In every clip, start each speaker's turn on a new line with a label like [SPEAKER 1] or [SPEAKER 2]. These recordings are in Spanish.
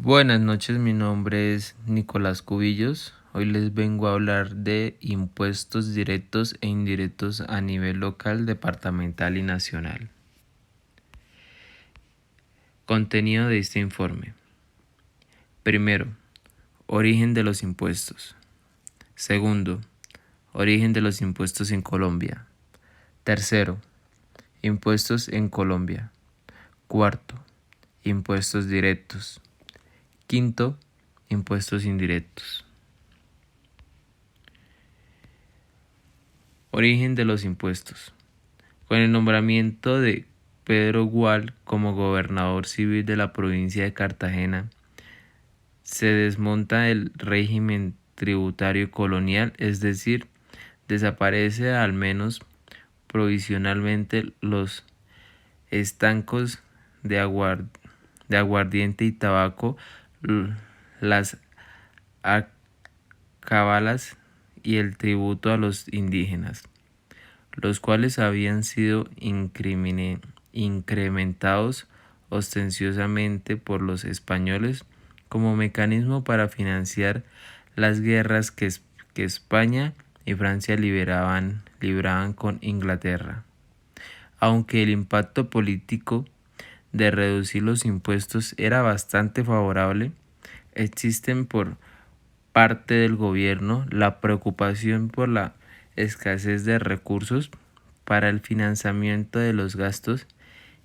[SPEAKER 1] Buenas noches, mi nombre es Nicolás Cubillos. Hoy les vengo a hablar de impuestos directos e indirectos a nivel local, departamental y nacional. Contenido de este informe. Primero, origen de los impuestos. Segundo, origen de los impuestos en Colombia. Tercero, impuestos en Colombia. Cuarto, impuestos directos. Quinto, impuestos indirectos. Origen de los impuestos. Con el nombramiento de Pedro Gual como gobernador civil de la provincia de Cartagena, se desmonta el régimen tributario colonial, es decir, desaparece al menos provisionalmente los estancos de aguardiente y tabaco, las alcabalas y el tributo a los indígenas, los cuales habían sido incrementados ostensivamente por los españoles como mecanismo para financiar las guerras que España y Francia libraban con Inglaterra. Aunque el impacto político de reducir los impuestos era bastante favorable, existen por parte del gobierno la preocupación por la escasez de recursos para el financiamiento de los gastos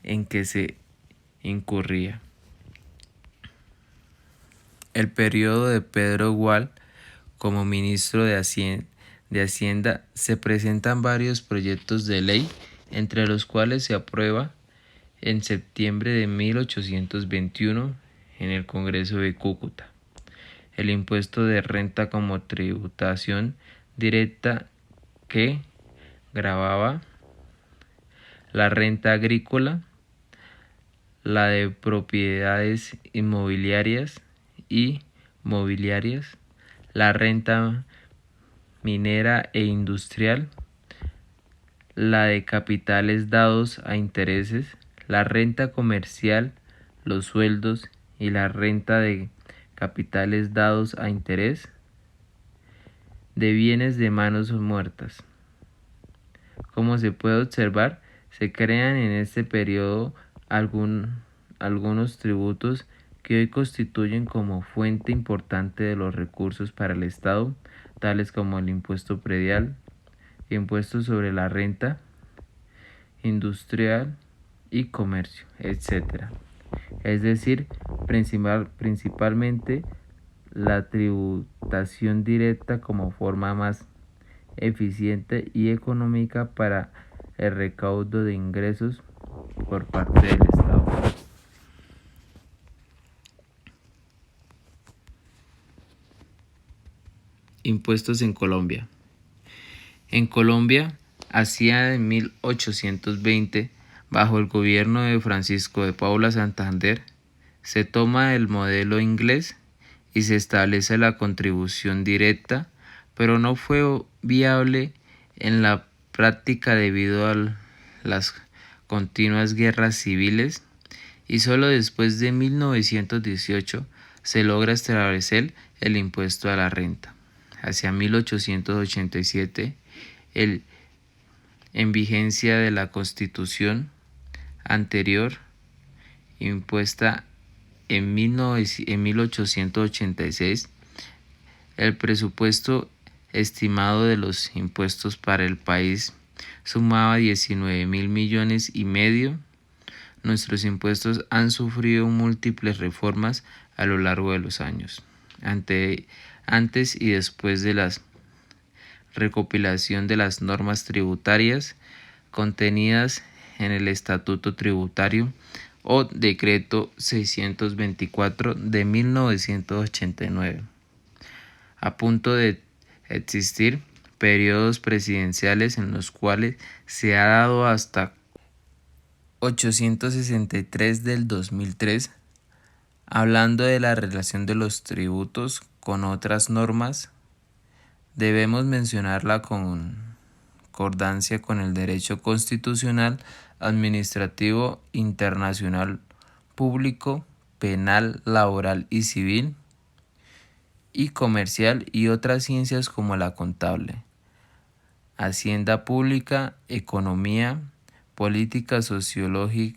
[SPEAKER 1] en que se incurría. El periodo de Pedro Gual como ministro de Hacienda se presentan varios proyectos de ley, entre los cuales se aprueba en septiembre de 1821 en el Congreso de Cúcuta el impuesto de renta como tributación directa que gravaba la renta agrícola, la de propiedades inmobiliarias y mobiliarias, la renta minera e industrial, la de capitales dados a intereses, la renta comercial, los sueldos y la renta de capitales dados a interés de bienes de manos muertas. Como se puede observar, se crean en este periodo algunos tributos que hoy constituyen como fuente importante de los recursos para el Estado, tales como el impuesto predial, impuesto sobre la renta industrial y comercio, etc. Es decir, principalmente la tributación directa como forma más eficiente y económica para el recaudo de ingresos por parte del Estado. Impuestos en Colombia. En Colombia, hacia 1820, bajo el gobierno de Francisco de Paula Santander, se toma el modelo inglés y se establece la contribución directa, pero no fue viable en la práctica debido a las continuas guerras civiles y solo después de 1918 se logra establecer el impuesto a la renta. Hacia 1887, en vigencia de la Constitución anterior, impuesta en 1886, el presupuesto estimado de los impuestos para el país sumaba 19.000 millones y medio. Nuestros impuestos han sufrido múltiples reformas a lo largo de los años, antes y después de la recopilación de las normas tributarias contenidas en el Estatuto Tributario o Decreto 624 de 1989. A punto de existir periodos presidenciales en los cuales se ha dado hasta 863 del 2003, hablando de la relación de los tributos con otras normas, debemos mencionar la concordancia con el derecho constitucional, administrativo, internacional, público, penal, laboral y civil, y comercial, y otras ciencias como la contable, hacienda pública, economía, política, sociología,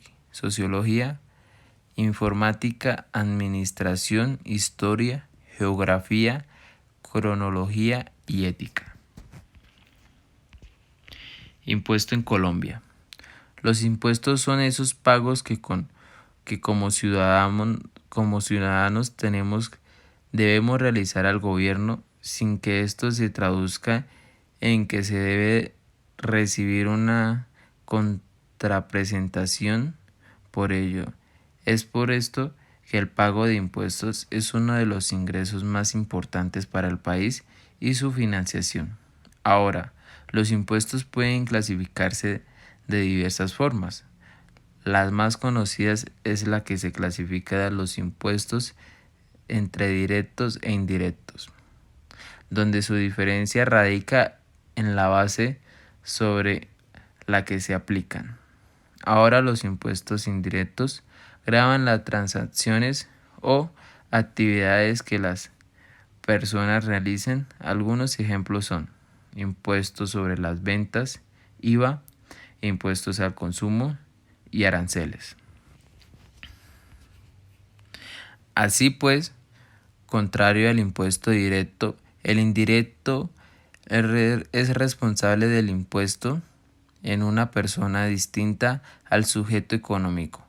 [SPEAKER 1] informática, administración, historia, geografía, cronología y ética. Impuesto en Colombia. Los impuestos son esos pagos que como ciudadanos debemos realizar al gobierno sin que esto se traduzca en que se debe recibir una contraprestación por ello. Es por esto que el pago de impuestos es uno de los ingresos más importantes para el país y su financiación. Ahora, los impuestos pueden clasificarse de diversas formas. Las más conocidas es la que se clasifica de los impuestos entre directos e indirectos, donde su diferencia radica en la base sobre la que se aplican. Ahora los impuestos indirectos gravan las transacciones o actividades que las personas realicen. Algunos ejemplos son impuestos sobre las ventas, IVA, impuestos al consumo y aranceles. Así pues, contrario al impuesto directo, el indirecto es responsable del impuesto en una persona distinta al sujeto económico.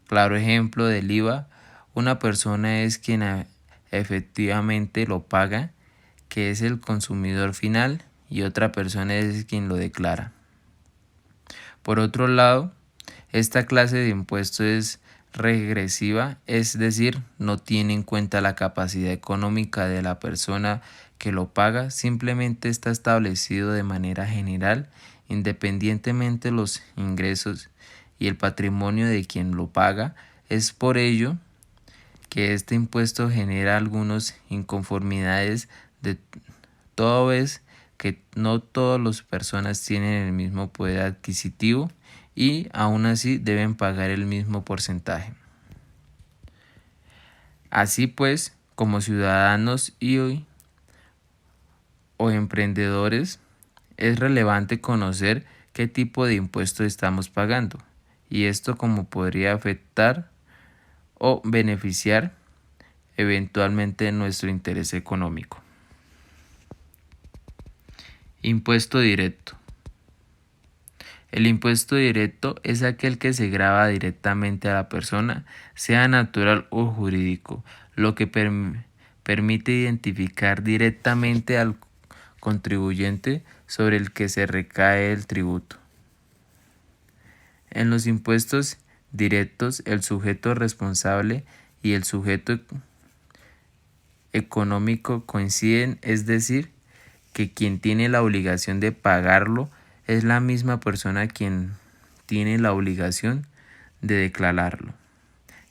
[SPEAKER 1] Claro ejemplo del IVA, una persona es quien efectivamente lo paga, que es el consumidor final, y otra persona es quien lo declara. Por otro lado, esta clase de impuesto es regresiva, es decir, no tiene en cuenta la capacidad económica de la persona que lo paga, simplemente está establecido de manera general, independientemente de los ingresos y el patrimonio de quien lo paga. Es por ello que este impuesto genera algunas inconformidades de toda vez que no todas las personas tienen el mismo poder adquisitivo y aún así deben pagar el mismo porcentaje. Así pues, como ciudadanos o emprendedores, es relevante conocer qué tipo de impuesto estamos pagando y esto cómo podría afectar o beneficiar eventualmente nuestro interés económico. Impuesto directo. El impuesto directo es aquel que se grava directamente a la persona, sea natural o jurídico, lo que permite identificar directamente al contribuyente sobre el que se recae el tributo. En los impuestos directos, el sujeto responsable y el sujeto económico coinciden, es decir, que quien tiene la obligación de pagarlo es la misma persona quien tiene la obligación de declararlo.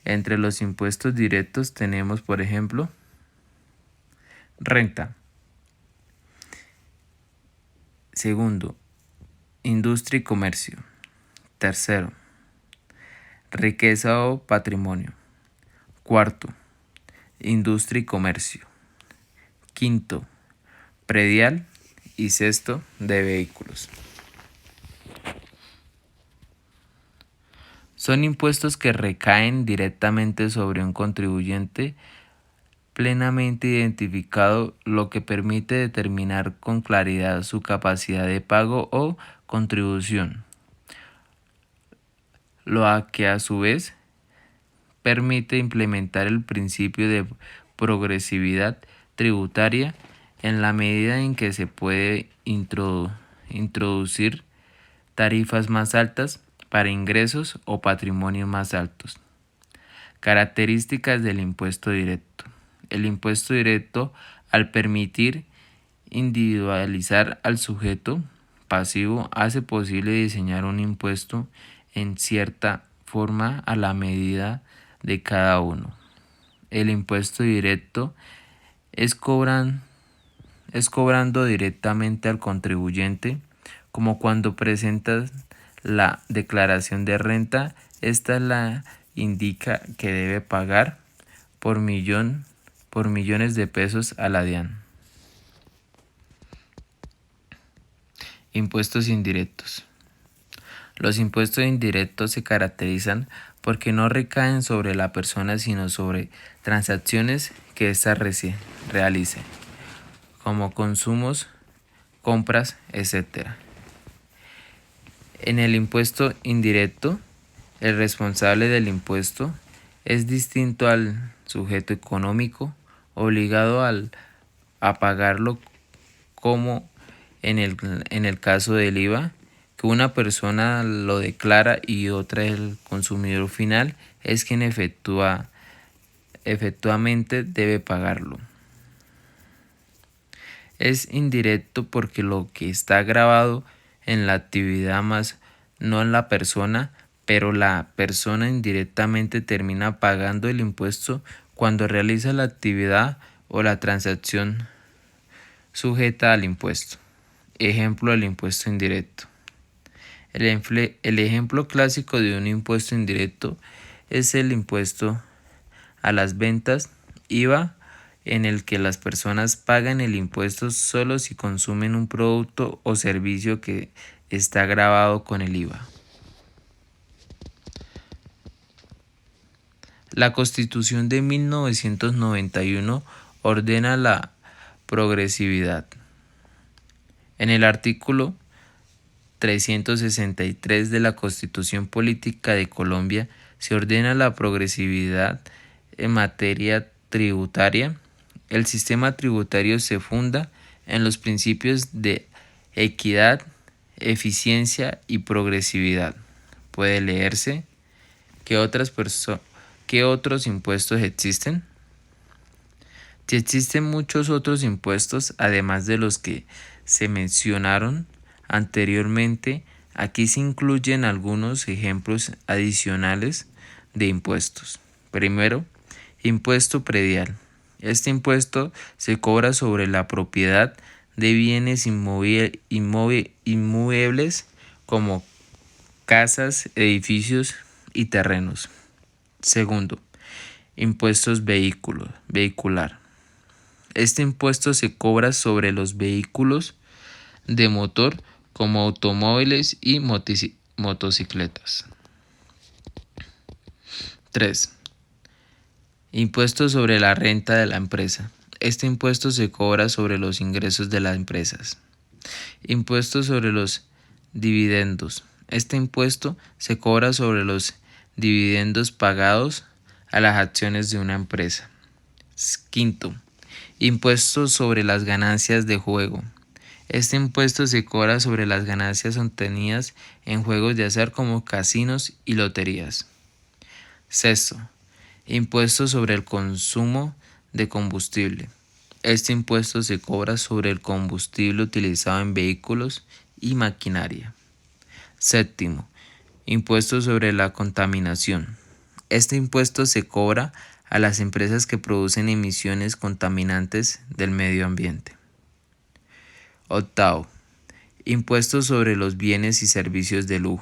[SPEAKER 1] Entre los impuestos directos tenemos, por ejemplo, renta. Segundo, industria y comercio. Tercero, riqueza o patrimonio. Cuarto, industria y comercio. Quinto, predial. Y sexto, de vehículos. Son impuestos que recaen directamente sobre un contribuyente plenamente identificado, lo que permite determinar con claridad su capacidad de pago o contribución, lo que a su vez permite implementar el principio de progresividad tributaria en la medida en que se puede introducir tarifas más altas para ingresos o patrimonios más altos. Características del impuesto directo. El impuesto directo, al permitir individualizar al sujeto pasivo, hace posible diseñar un impuesto en cierta forma a la medida de cada uno. El impuesto directo es cobrando directamente al contribuyente, como cuando presentas la declaración de renta. Esta la indica que debe pagar por millones de pesos a la DIAN. Impuestos indirectos. Los impuestos indirectos se caracterizan porque no recaen sobre la persona sino sobre transacciones que ésta realice, como consumos, compras, etc. En el impuesto indirecto, el responsable del impuesto es distinto al sujeto económico obligado a pagarlo, como en el caso del IVA, que una persona lo declara y otra, el consumidor final, es quien efectivamente debe pagarlo. Es indirecto porque lo que está grabado en la actividad más no en la persona, pero la persona indirectamente termina pagando el impuesto cuando realiza la actividad o la transacción sujeta al impuesto. Ejemplo del impuesto indirecto. El ejemplo clásico de un impuesto indirecto es el impuesto a las ventas, IVA, en el que las personas pagan el impuesto solo si consumen un producto o servicio que está grabado con el IVA. La Constitución de 1991 ordena la progresividad. En el artículo 363 de la Constitución Política de Colombia se ordena la progresividad en materia tributaria. El sistema tributario se funda en los principios de equidad, eficiencia y progresividad. Puede leerse: ¿qué otros impuestos existen? Si existen muchos otros impuestos, además de los que se mencionaron anteriormente, aquí se incluyen algunos ejemplos adicionales de impuestos. Primero, impuesto predial. Este impuesto se cobra sobre la propiedad de bienes inmuebles como casas, edificios y terrenos. Segundo, impuestos vehicular. Este impuesto se cobra sobre los vehículos de motor como automóviles y motocicletas. 3. Impuesto sobre la renta de la empresa. Este impuesto se cobra sobre los ingresos de las empresas. Impuesto sobre los dividendos. Este impuesto se cobra sobre los dividendos pagados a las acciones de una empresa. Quinto, impuesto sobre las ganancias de juego. Este impuesto se cobra sobre las ganancias obtenidas en juegos de azar como casinos y loterías. Sexto, impuesto sobre el consumo de combustible. Este impuesto se cobra sobre el combustible utilizado en vehículos y maquinaria. Séptimo, impuesto sobre la contaminación. Este impuesto se cobra a las empresas que producen emisiones contaminantes del medio ambiente. Octavo, impuesto sobre los bienes y servicios de lujo.